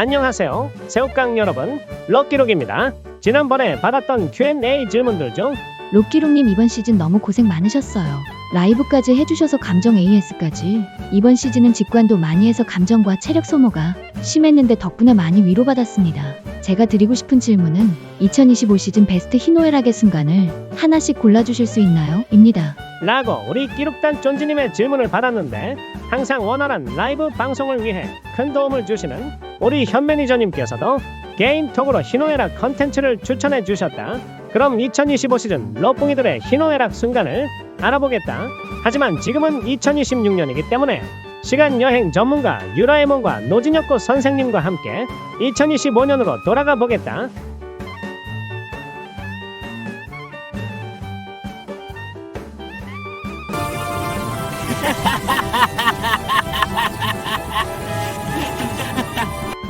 안녕하세요. 새우깡 여러분, 럭키록입니다. 지난번에 받았던 Q&A 질문들 중 록기록님 이번 시즌 너무 고생 많으셨어요. 라이브까지 해주셔서 감정 AS까지. 이번 시즌은 직관도 많이 해서 감정과 체력 소모가 심했는데 덕분에 많이 위로받았습니다. 제가 드리고 싶은 질문은 2025 시즌 베스트 희노애락의 순간을 하나씩 골라주실 수 있나요? 입니다. 라고 우리 기록단 쫀지님의 질문을 받았는데 항상 원활한 라이브 방송을 위해 큰 도움을 주시는 우리 현 매니저님께서도 개인톡으로 희노애락 컨텐츠를 추천해 주셨다. 그럼 2025 시즌 러뿡이들의 희노애락 순간을 알아보겠다. 하지만 지금은 2026년이기 때문에 시간여행 전문가 유라에몬과 노진혁고 선생님과 함께 2025년으로 돌아가 보겠다.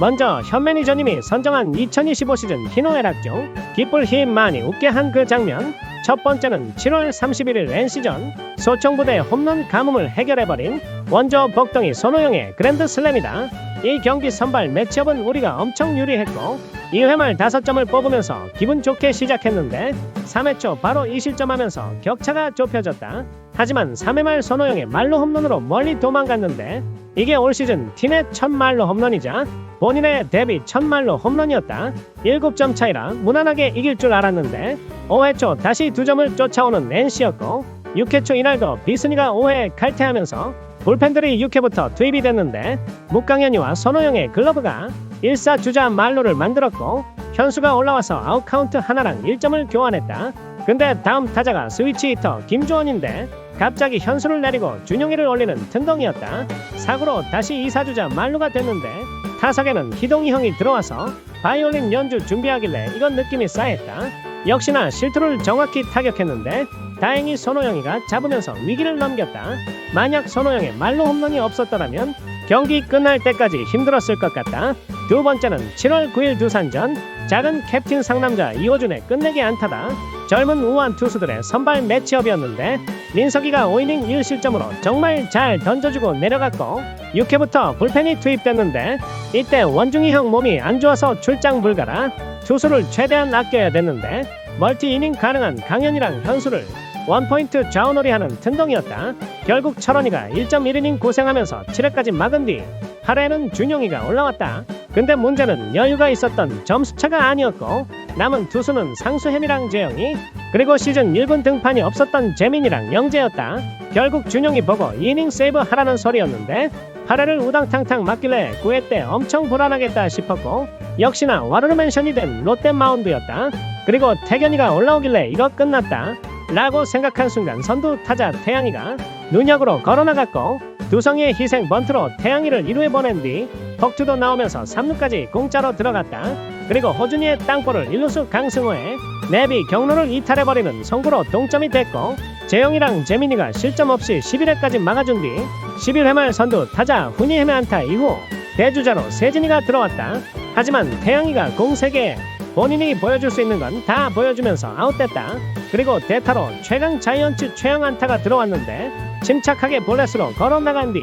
먼저 현 매니저님이 선정한 2025 시즌 희노애락 중 기쁠 힘 많이 웃게 한 그 장면. 첫 번째는 7월 31일 NC전 소총부대 홈런 가뭄을 해결해버린 원조 복덩이 손호영의 그랜드슬램이다. 이 경기 선발 매치업은 우리가 엄청 유리했고 2회 말 5점을 뽑으면서 기분 좋게 시작했는데 3회 초 바로 2실점하면서 격차가 좁혀졌다. 하지만 3회 말 손호영의 말로 홈런으로 멀리 도망갔는데 이게 올 시즌 팀의 첫 말로 홈런이자 본인의 데뷔 첫 말로 홈런이었다. 7점 차이라 무난하게 이길 줄 알았는데 5회 초 다시 2점을 쫓아오는 NC였고 6회 초 이날도 비스니가 5회에 칼퇴하면서 불펜들이 6회부터 투입이 됐는데 묵강현이와 손호영의 글러브가 1사주자 말로를 만들었고 현수가 올라와서 아웃카운트 하나랑 1점을 교환했다. 근데 다음 타자가 스위치 히터 김주원인데 갑자기 현수를 내리고 준용이를 올리는 튼덩이였다. 사구로 다시 2사주자 말로가 됐는데 타석에는 희동이 형이 들어와서 바이올린 연주 준비하길래 이건 느낌이 싸했다. 역시나 실투를 정확히 타격했는데 다행히 손호영이가 잡으면서 위기를 넘겼다. 만약 손호영의 말로 홈런이 없었더라면 경기 끝날 때까지 힘들었을 것 같다. 두 번째는 7월 9일 두산전 작은 캡틴 상남자 이호준의 끝내기 안타다. 젊은 우완 투수들의 선발 매치업이었는데 민석이가 5이닝 1실점으로 정말 잘 던져주고 내려갔고 6회부터 불펜이 투입됐는데 이때 원중이 형 몸이 안 좋아서 출장 불가라 투수를 최대한 아껴야 됐는데 멀티이닝 가능한 강현이랑 현수를 원포인트 좌우놀이하는 튼덩이였다. 결국 철원이가 1.1이닝 고생하면서 7회까지 막은 뒤 8회에는 준용이가 올라왔다. 근데 문제는 여유가 있었던 점수차가 아니었고 남은 투수는 상수햄이랑 재영이 그리고 시즌 1군 등판이 없었던 재민이랑 영재였다. 결국 준용이 보고 2이닝 세이브 하라는 소리였는데 8회를 우당탕탕 맞길래 9회 때 엄청 불안하겠다 싶었고 역시나 와르르 맨션이 된 롯데 마운드였다. 그리고 태견이가 올라오길래 이거 끝났다 라고 생각한 순간 선두 타자 태양이가 눈약으로 걸어나갔고 두성이의 희생 번트로 태양이를 2루에 보낸 뒤 벅투도 나오면서 3루까지 공짜로 들어갔다. 그리고 호준이의 땅볼을 1루수 강승호에 내비 경로를 이탈해버리는 송구로 동점이 됐고 재영이랑 재민이가 실점 없이 11회까지 막아준 뒤 11회 말 선두 타자 훈이햄의 안타 이후 대주자로 세진이가 들어왔다. 하지만 태양이가 공 3개에 본인이 보여줄 수 있는 건 다 보여주면서 아웃됐다. 그리고 대타로 최강 자이언츠 최영 안타가 들어왔는데 침착하게 볼넷으로 걸어나간 뒤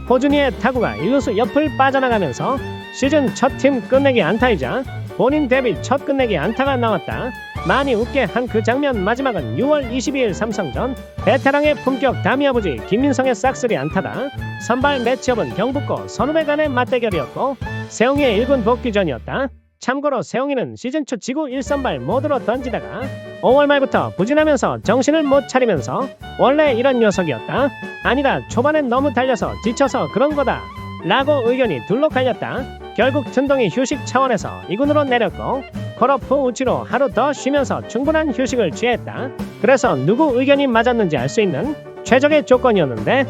호준이의 타구가 1루수 옆을 빠져나가면서 시즌 첫 팀 끝내기 안타이자 본인 데뷔 첫 끝내기 안타가 나왔다. 많이 웃게 한 그 장면 마지막은 6월 22일 삼성전 베테랑의 품격 다미아버지 김민성의 싹쓸이 안타다. 선발 매치업은 경북고 선후배 간의 맞대결이었고 세웅이의 1군 복귀전이었다. 참고로 세웅이는 시즌 초 지구 1선발 모드로 던지다가 5월 말부터 부진하면서 정신을 못 차리면서 원래 이런 녀석이었다. 아니다 초반엔 너무 달려서 지쳐서 그런 거다 라고 의견이 둘로 갈렸다. 결국 튼동이 휴식 차원에서 2군으로 내렸고 콜오프 우치로 하루 더 쉬면서 충분한 휴식을 취했다. 그래서 누구 의견이 맞았는지 알 수 있는 최적의 조건이었는데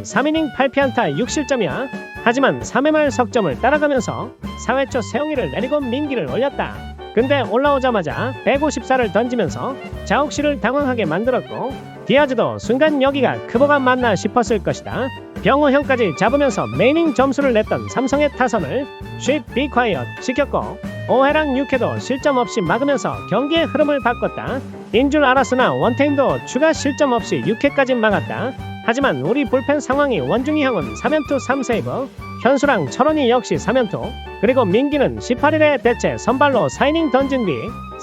3이닝 8피안타 6실점이야. 하지만 3회 말 석점을 따라가면서 4회 초 세웅이를 내리고 민기를 올렸다. 근데 올라오자마자 154를 던지면서 자욱씨를 당황하게 만들었고 디아즈도 순간 여기가 크보가 맞나 싶었을 것이다. 병호 형까지 잡으면서 메이닝 점수를 냈던 삼성의 타선을 쉿 비콰이엇 지켰고 5회랑 6회도 실점 없이 막으면서 경기의 흐름을 바꿨다. 인줄 알았으나 원태인도 추가 실점 없이 6회까지 막았다. 하지만 우리 불펜 상황이 원중이 형은 3연투 3세이브, 현수랑 철원이 역시 3연투, 그리고 민기는 18일에 대체 선발로 4이닝 던진 뒤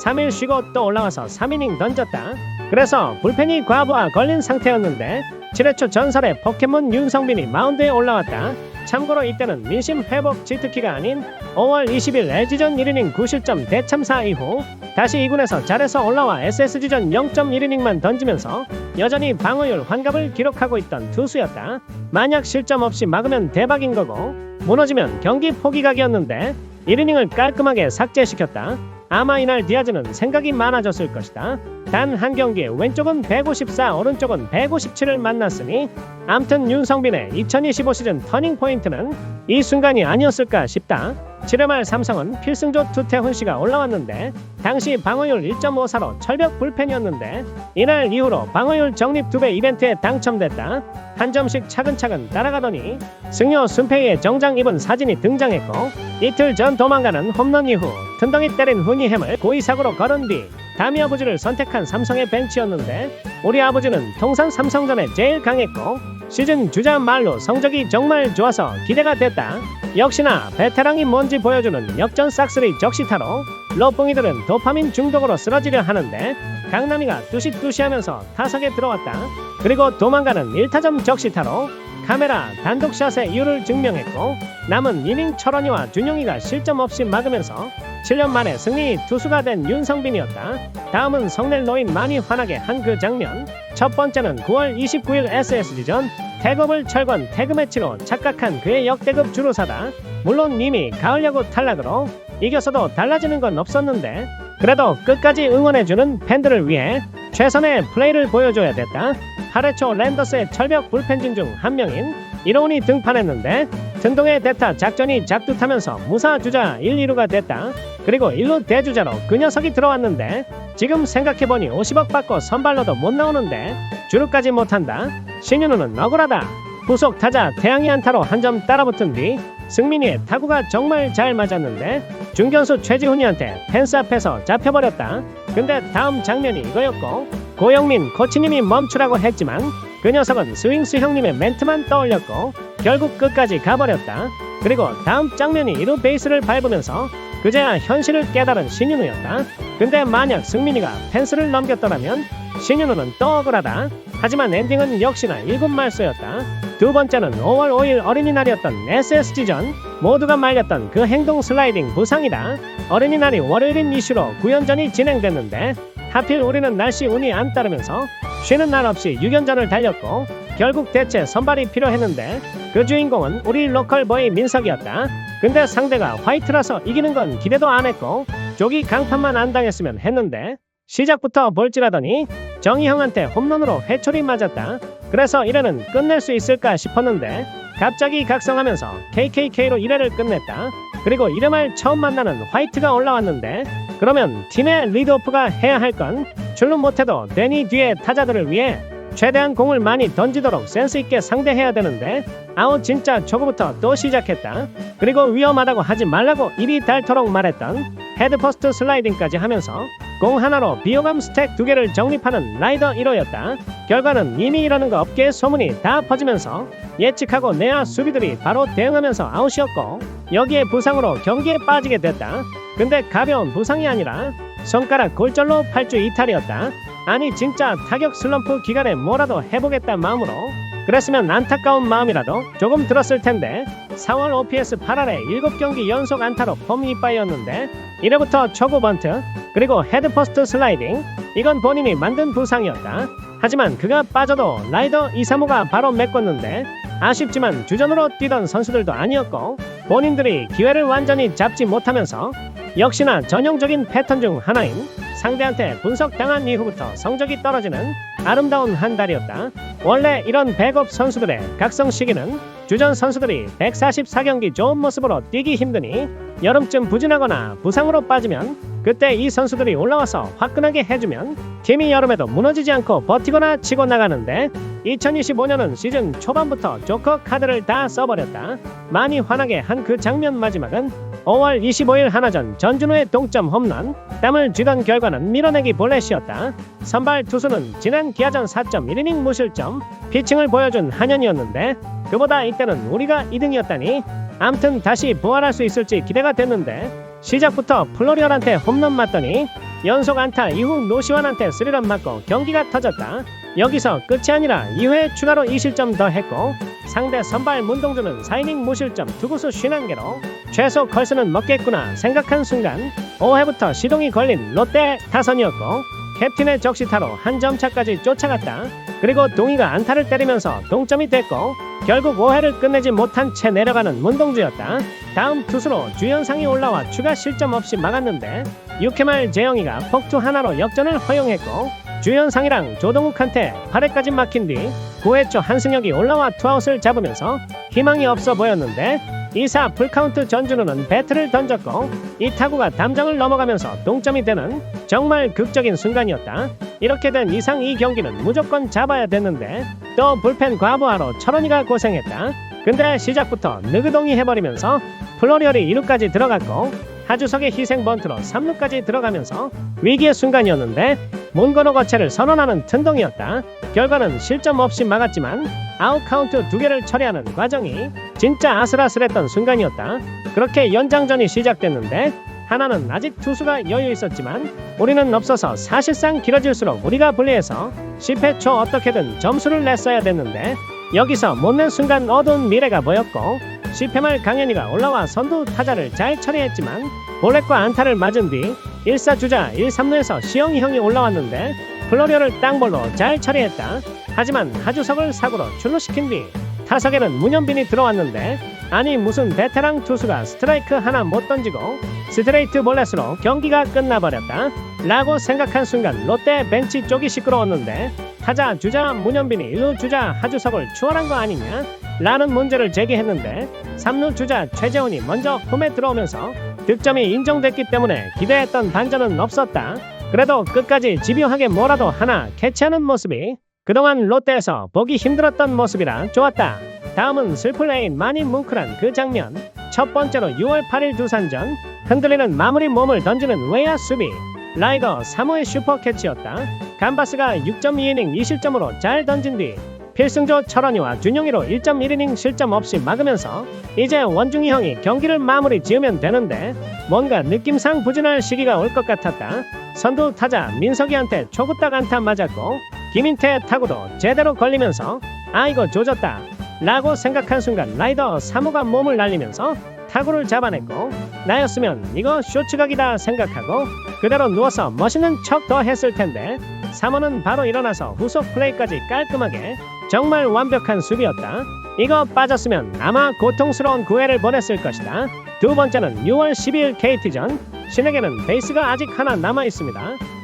3일 쉬고 또 올라와서 3이닝 던졌다. 그래서 불펜이 과부하 걸린 상태였는데 7회 초 전설의 포켓몬 윤성빈이 마운드에 올라왔다. 참고로 이때는 민심 회복 지트키가 아닌 5월 20일 LG전 1이닝 9실점 대참사 이후 다시 2군에서 잘해서 올라와 SSG전 0.1이닝만 던지면서 여전히 방어율 환갑을 기록하고 있던 투수였다. 만약 실점 없이 막으면 대박인 거고 무너지면 경기 포기각이었는데 1이닝을 깔끔하게 삭제시켰다. 아마 이날 디아즈는 생각이 많아졌을 것이다. 단 한 경기에 왼쪽은 154, 오른쪽은 157을 만났으니 암튼 윤성빈의 2025 시즌 터닝포인트는 이 순간이 아니었을까 싶다. 7회 말 삼성은 필승조 투태훈 씨가 올라왔는데 당시 방어율 1.54로 철벽 불펜이었는데 이날 이후로 방어율 적립 2배 이벤트에 당첨됐다. 한 점씩 차근차근 따라가더니 승려 순패의 정장 입은 사진이 등장했고 이틀 전 도망가는 홈런 이후 튼덩이 때린 훈이햄을 고의사고로 걸은 뒤 다미 아버지를 선택한 삼성의 벤치였는데 우리 아버지는 통산 삼성전에 제일 강했고 시즌 주자 말로 성적이 정말 좋아서 기대가 됐다. 역시나 베테랑이 뭔지 보여주는 역전 싹쓸이 적시타로 로뽕이들은 도파민 중독으로 쓰러지려 하는데 강남이가 뚜시뚜시하면서 타석에 들어왔다. 그리고 도망가는 1타점 적시타로 카메라 단독샷의 이유를 증명했고 남은 이닝 철원이와 준용이가 실점 없이 막으면서 7년 만에 승리 투수가 된 윤성빈이었다. 다음은 성낼 노인 많이 화나게 한 그 장면. 첫 번째는 9월 29일 SSG전 태급을 철권 태그매치로 착각한 그의 역대급 주루사다. 물론 이미 가을야구 탈락으로 이겨서도 달라지는 건 없었는데 그래도 끝까지 응원해주는 팬들을 위해 최선의 플레이를 보여줘야 됐다. 8회 초 랜더스의 철벽 불펜진 중 한 명인 이로운이 등판했는데 등동의 대타 작전이 작두타면서 무사 주자 1, 2루가 됐다. 그리고 1루 대주자로 그 녀석이 들어왔는데 지금 생각해보니 50억 받고 선발로도 못 나오는데 주루까지 못한다. 신윤우는 억울하다. 후속 타자 태양이 안타로 한 점 따라붙은 뒤 승민이의 타구가 정말 잘 맞았는데 중견수 최지훈이한테 펜스 앞에서 잡혀버렸다. 근데 다음 장면이 이거였고 고영민 코치님이 멈추라고 했지만 그 녀석은 스윙스 형님의 멘트만 떠올렸고 결국 끝까지 가버렸다. 그리고 다음 장면이 1루 베이스를 밟으면서 그제야 현실을 깨달은 신윤우였다. 근데 만약 승민이가 펜스를 넘겼더라면 신윤우는 또 억울하다. 하지만 엔딩은 역시나 1군 말소였다. 두 번째는 5월 5일 어린이날이었던 SSG전 모두가 말렸던 그 행동 슬라이딩 부상이다. 어린이날이 월요일인 이슈로 9연전이 진행됐는데 하필 우리는 날씨 운이 안 따르면서 쉬는 날 없이 6연전을 달렸고 결국 대체 선발이 필요했는데 그 주인공은 우리 로컬 보이 민석이었다. 근데 상대가 화이트라서 이기는 건 기대도 안 했고 조기 강판만 안 당했으면 했는데 시작부터 볼질하더니 정희형한테 홈런으로 회초리 맞았다. 그래서 1회는 끝낼 수 있을까 싶었는데 갑자기 각성하면서 KKK로 1회를 끝냈다. 그리고 1회 말 처음 만나는 화이트가 올라왔는데 그러면 팀의 리드오프가 해야 할 건 출루 못해도 데니 뒤에 타자들을 위해 최대한 공을 많이 던지도록 센스있게 상대해야 되는데 아우 진짜 저거부터 또 시작했다. 그리고 위험하다고 하지 말라고 입이 닳도록 말했던 헤드퍼스트 슬라이딩까지 하면서 공 하나로 비호감 스택 2개를 정립하는 라이더 1호였다. 결과는 이미 이러는 거 업계의 소문이 다 퍼지면서 예측하고 내야 수비들이 바로 대응하면서 아웃이었고 여기에 부상으로 경기에 빠지게 됐다. 근데 가벼운 부상이 아니라 손가락 골절로 8주 이탈이었다. 아니 진짜 타격 슬럼프 기간에 뭐라도 해보겠다 마음으로 그랬으면 안타까운 마음이라도 조금 들었을 텐데 4월 OPS 8할에 7경기 연속 안타로 폼 이빠이였는데 1회부터 초구 번트 그리고 헤드퍼스트 슬라이딩 이건 본인이 만든 부상이었다. 하지만 그가 빠져도 라이더 2, 3호가 바로 메꿨는데 아쉽지만 주전으로 뛰던 선수들도 아니었고 본인들이 기회를 완전히 잡지 못하면서 역시나 전형적인 패턴 중 하나인 상대한테 분석당한 이후부터 성적이 떨어지는 아름다운 한 달이었다. 원래 이런 백업 선수들의 각성 시기는 주전 선수들이 144경기 좋은 모습으로 뛰기 힘드니 여름쯤 부진하거나 부상으로 빠지면 그때 이 선수들이 올라와서 화끈하게 해주면 팀이 여름에도 무너지지 않고 버티거나 치고 나가는데 2025년은 시즌 초반부터 조커 카드를 다 써버렸다. 많이 화나게 한 그 장면 마지막은 5월 25일 하나전 전준우의 동점 홈런 땀을 쥐던 결과는 밀어내기 볼넷이었다. 선발 투수는 지난 기아전 4.1이닝 무실점 피칭을 보여준 한현이었는데 그보다 이때는 우리가 2등이었다니 암튼 다시 부활할 수 있을지 기대가 됐는데 시작부터 플로리얼한테 홈런 맞더니 연속 안타 이후 노시환한테 스리런 맞고 경기가 터졌다. 여기서 끝이 아니라 2회 추가로 2실점 더 했고 상대 선발 문동주는 4이닝 무실점 투구수 50개로 최소 컬스는 먹겠구나 생각한 순간 5회부터 시동이 걸린 롯데 타선이었고 캡틴의 적시타로 한 점 차까지 쫓아갔다. 그리고 동희가 안타를 때리면서 동점이 됐고 결국 5회를 끝내지 못한 채 내려가는 문동주였다. 다음 투수로 주연상이 올라와 추가 실점 없이 막았는데 6회 말 재영이가 폭투 하나로 역전을 허용했고 주연상이랑 조동욱한테 8회까지 막힌 뒤 9회 초 한승혁이 올라와 투아웃을 잡으면서 희망이 없어 보였는데 2사 풀카운트 전준우는 배트를 던졌고 이 타구가 담장을 넘어가면서 동점이 되는 정말 극적인 순간이었다. 이렇게 된 이상 이 경기는 무조건 잡아야 됐는데 또 불펜 과부하로 철원이가 고생했다. 근데 시작부터 느그동이 해버리면서 플로리얼이 2루까지 들어갔고 하주석의 희생 번트로 3루까지 들어가면서 위기의 순간이었는데 몬거노 거체를 선언하는 튼동이었다. 결과는 실점 없이 막았지만 아웃 카운트 2개를 처리하는 과정이 진짜 아슬아슬했던 순간이었다. 그렇게 연장전이 시작됐는데 하나는 아직 투수가 여유 있었지만 우리는 없어서 사실상 길어질수록 우리가 불리해서 10회 초 어떻게든 점수를 냈어야 됐는데 여기서 못 낸 순간 어두운 미래가 보였고 10회 말 강현이가 올라와 선두 타자를 잘 처리했지만 볼넷과 안타를 맞은 뒤 1사주자 1-3루에서 시영이 형이 올라왔는데 플로리얼을 땅볼로 잘 처리했다. 하지만 하주석을 사고로 출루시킨 뒤 타석에는 문현빈이 들어왔는데 아니 무슨 베테랑 투수가 스트라이크 하나 못 던지고 스트레이트 볼넷으로 경기가 끝나버렸다 라고 생각한 순간 롯데 벤치 쪽이 시끄러웠는데 타자 주자 문현빈이 1루 주자 하주석을 추월한 거 아니냐 라는 문제를 제기했는데 3루 주자 최재훈이 먼저 홈에 들어오면서 득점이 인정됐기 때문에 기대했던 반전은 없었다. 그래도 끝까지 집요하게 뭐라도 하나 캐치하는 모습이 그동안 롯데에서 보기 힘들었던 모습이라 좋았다. 다음은 슬플레인 많이 뭉클한 그 장면. 첫 번째로 6월 8일 두산전 흔들리는 마무리 몸을 던지는 외야 수비 라이거 3호의 슈퍼캐치였다. 감바스가 6.2이닝 2실점으로 잘 던진 뒤 필승조 철원이와 준용이로 1.1이닝 실점 없이 막으면서 이제 원중이 형이 경기를 마무리 지으면 되는데 뭔가 느낌상 부진할 시기가 올 것 같았다. 선두 타자 민석이한테 초구딱 안타 맞았고 김인태의 타구도 제대로 걸리면서 아 이거 조졌다 라고 생각한 순간 라이더 3호가 몸을 날리면서 타구를 잡아냈고 나였으면 이거 쇼츠각이다 생각하고 그대로 누워서 멋있는 척 더 했을 텐데 3호는 바로 일어나서 후속 플레이까지 깔끔하게 정말 완벽한 수비였다. 이거 빠졌으면 아마 고통스러운 9회를 보냈을 것이다. 두 번째는 6월 12일 KT전 신에게는 베이스가 아직 하나 남아있습니다.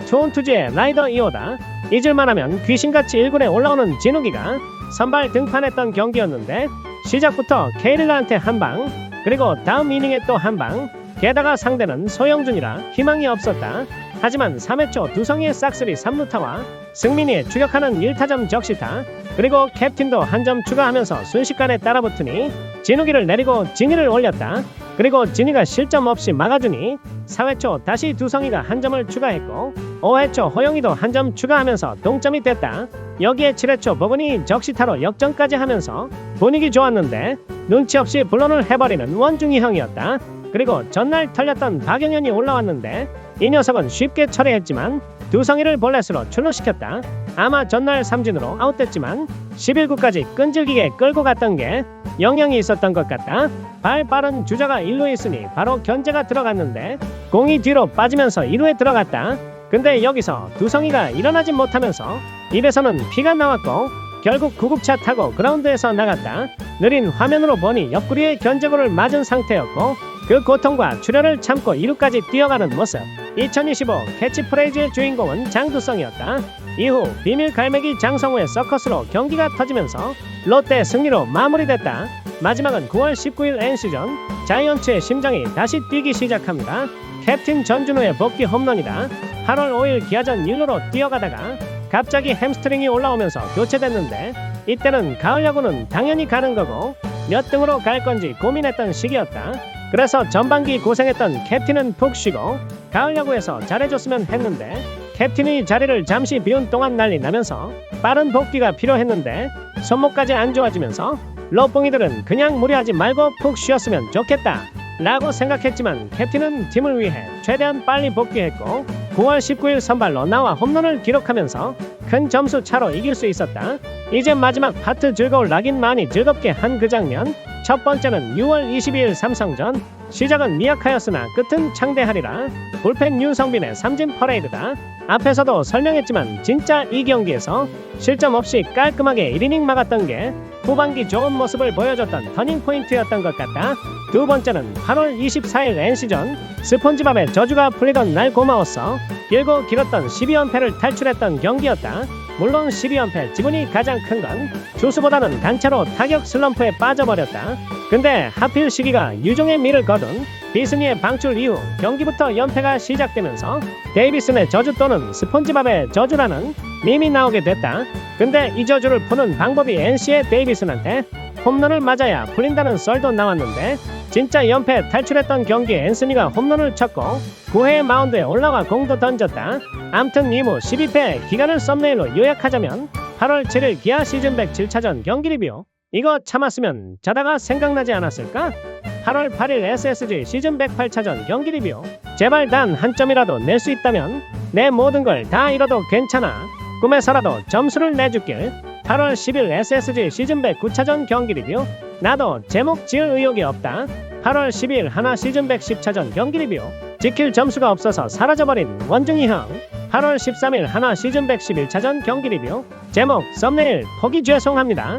좋은 투지의 라이더 2호다. 잊을만하면 귀신같이 1군에 올라오는 진욱이가 선발 등판했던 경기였는데 시작부터 케이릴라한테 한방 그리고 다음 이닝에 또 한방 게다가 상대는 소영준이라 희망이 없었다. 하지만 3회 초 두성이의 싹쓸이 3루타와 승민이의 추격하는 1타점 적시타 그리고 캡틴도 한 점 추가하면서 순식간에 따라붙으니 진욱이를 내리고 진이를 올렸다. 그리고 진이가 실점 없이 막아주니 4회 초 다시 두성이가 한 점을 추가했고 5회 초 허영이도 한 점 추가하면서 동점이 됐다. 여기에 7회 초 버근이 적시타로 역전까지 하면서 분위기 좋았는데 눈치 없이 불론을 해버리는 원중이 형이었다. 그리고 전날 털렸던 박영현이 올라왔는데 이 녀석은 쉽게 처리했지만 두성이를 볼넷으로 출루시켰다. 아마 전날 삼진으로 아웃됐지만 11구까지 끈질기게 끌고 갔던 게 영향이 있었던 것 같다. 발 빠른 주자가 1루에 있으니 바로 견제가 들어갔는데 공이 뒤로 빠지면서 2루에 들어갔다. 근데 여기서 두성이가 일어나지 못하면서 입에서는 피가 나왔고 결국 구급차 타고 그라운드에서 나갔다. 느린 화면으로 보니 옆구리에 견제구를 맞은 상태였고 그 고통과 출혈을 참고 2루까지 뛰어가는 모습. 2025 캐치프레이즈의 주인공은 장두성이었다. 이후 비밀 갈매기 장성우의 서커스로 경기가 터지면서 롯데 승리로 마무리됐다. 마지막은 9월 19일 NC전 자이언츠의 심장이 다시 뛰기 시작합니다. 캡틴 전준우의 복귀 홈런이다. 8월 5일 기아전 1루로 뛰어가다가 갑자기 햄스트링이 올라오면서 교체됐는데 이때는 가을 야구는 당연히 가는 거고 몇 등으로 갈 건지 고민했던 시기였다. 그래서 전반기 고생했던 캡틴은 푹 쉬고 가을 야구에서 잘해줬으면 했는데 캡틴이 자리를 잠시 비운 동안 난리 나면서 빠른 복귀가 필요했는데 손목까지 안 좋아지면서 롯봉이들은 그냥 무리하지 말고 푹 쉬었으면 좋겠다 라고 생각했지만 캡틴은 팀을 위해 최대한 빨리 복귀했고 9월 19일 선발로 나와 홈런을 기록하면서 큰 점수 차로 이길 수 있었다. 이제 마지막 파트 즐거울 나긴 많이 즐겁게 한 그 장면. 첫 번째는 6월 22일 삼성전. 시작은 미약하였으나 끝은 창대하리라. 불펜 윤성빈의 삼진 퍼레이드다. 앞에서도 설명했지만 진짜 이 경기에서 실점 없이 깔끔하게 1이닝 막았던 게 후반기 좋은 모습을 보여줬던 터닝포인트였던 것 같다. 두 번째는 8월 24일 NC전. 스폰지밥의 저주가 풀리던 날 고마웠어. 길고 길었던 12연패를 탈출했던 경기였다. 물론 12연패 지분이 가장 큰 건 주수보다는 단체로 타격 슬럼프에 빠져버렸다. 근데 하필 시기가 유종의 미를 거둔 비스니의 방출 이후 경기부터 연패가 시작되면서 데이비슨의 저주 또는 스폰지밥의 저주라는 밈이 나오게 됐다. 근데 이 저주를 푸는 방법이 NC의 데이비슨한테 홈런을 맞아야 풀린다는 썰도 나왔는데 진짜 연패 탈출했던 경기에 앤서니가 홈런을 쳤고 9회 마운드에 올라와 공도 던졌다. 암튼 이후 12패 기간을 썸네일로 요약하자면 8월 7일 기아 시즌 100 7차전 경기 리뷰. 이거 참았으면 자다가 생각나지 않았을까? 8월 8일 SSG 시즌 108차전 경기 리뷰. 제발 단 한 점이라도 낼 수 있다면 내 모든 걸 다 잃어도 괜찮아. 꿈에서라도 점수를 내줄길. 8월 10일 SSG 시즌 109차전 경기 리뷰. 나도 제목 지을 의욕이 없다. 8월 12일 하나 시즌 110차전 경기 리뷰. 지킬 점수가 없어서 사라져버린 원중이 형. 8월 13일 하나 시즌 111차전 경기 리뷰. 제목 썸네일 포기 죄송합니다.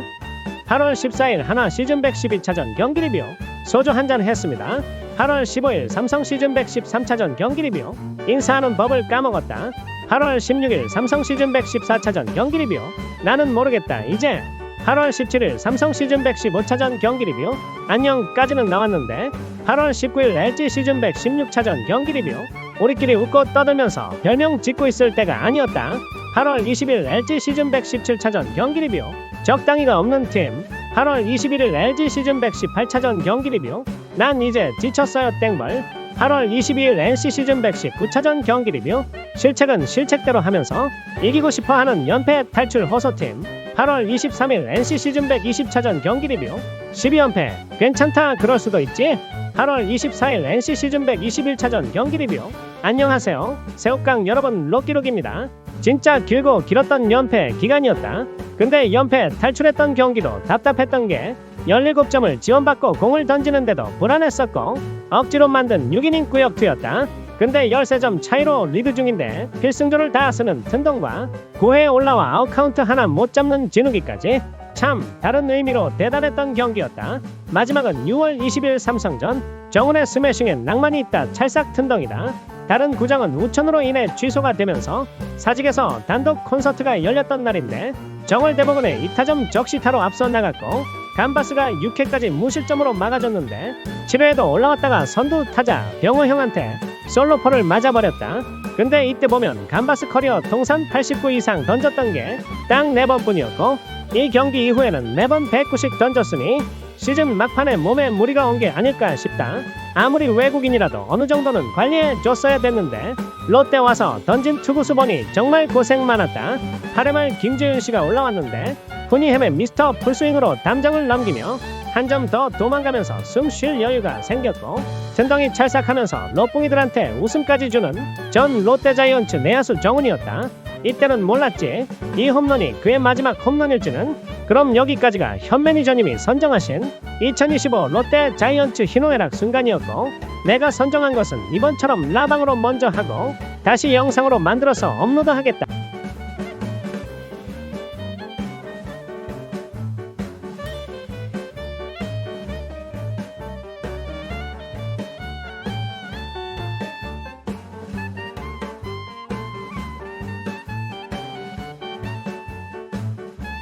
8월 14일 하나 시즌 112차전 경기 리뷰. 소주 한잔 했습니다. 8월 15일 삼성 시즌 113차전 경기 리뷰. 인사하는 법을 까먹었다. 8월 16일 삼성 시즌 114차전 경기 리뷰. 나는 모르겠다 이제. 8월 17일 삼성 시즌 115차전 경기 리뷰. 안녕까지는 나왔는데 8월 19일 LG 시즌 116차전 경기 리뷰. 우리끼리 웃고 떠들면서 별명 짓고 있을 때가 아니었다. 8월 20일 LG 시즌 117차전 경기 리뷰. 적당히가 없는 팀. 8월 21일 LG 시즌 118차전 경기 리뷰. 난 이제 지쳤어요 땡벌. 8월 22일 NC 시즌 119차전 경기 리뷰. 실책은 실책대로 하면서 이기고 싶어하는 연패 탈출 호소팀. 8월 23일 NC 시즌 120차전 경기 리뷰. 12연패 괜찮다 그럴 수도 있지. 8월 24일 NC 시즌 121차전 경기 리뷰. 안녕하세요 새우깡 여러분 록기록입니다. 진짜 길고 길었던 연패 기간이었다. 근데 연패 탈출했던 경기도 답답했던 게 17점을 지원받고 공을 던지는데도 불안했었고 억지로 만든 6이닝 구역투였다. 근데 13점 차이로 리드 중인데 필승조를 다 쓰는 튼동과 9회에 올라와 아웃카운트 하나 못 잡는 진욱이까지 참 다른 의미로 대단했던 경기였다. 마지막은 6월 20일 삼성전. 정훈의 스매싱엔 낭만이 있다 찰싹 튼덩이다. 다른 구장은 우천으로 인해 취소가 되면서 사직에서 단독 콘서트가 열렸던 날인데 정월 대부분의 2타점 적시타로 앞서 나갔고 감바스가 6회까지 무실점으로 막아줬는데 7회에도 올라왔다가 선두 타자 병호 형한테 솔로포를 맞아버렸다. 근데 이때 보면 감바스 커리어 통산 89 이상 던졌던 게 딱 4번뿐이었고 이 경기 이후에는 매번 109씩 던졌으니 시즌 막판에 몸에 무리가 온 게 아닐까 싶다. 아무리 외국인이라도 어느 정도는 관리해 줬어야 됐는데 롯데 와서 던진 투구수 보니 정말 고생 많았다. 8회 말 김재윤 씨가 올라왔는데 후니햄의 미스터 풀스윙으로 담장을 넘기며 한 점 더 도망가면서 숨 쉴 여유가 생겼고 튼덩이 찰싹하면서 롯붕이들한테 웃음까지 주는 전 롯데자이언츠 내야수 정훈이었다. 이때는 몰랐지 이 홈런이 그의 마지막 홈런일지는. 그럼 여기까지가 현 매니저님이 선정하신 2025 롯데 자이언츠 희노애락 순간이었고 내가 선정한 것은 이번처럼 라방으로 먼저 하고 다시 영상으로 만들어서 업로드하겠다.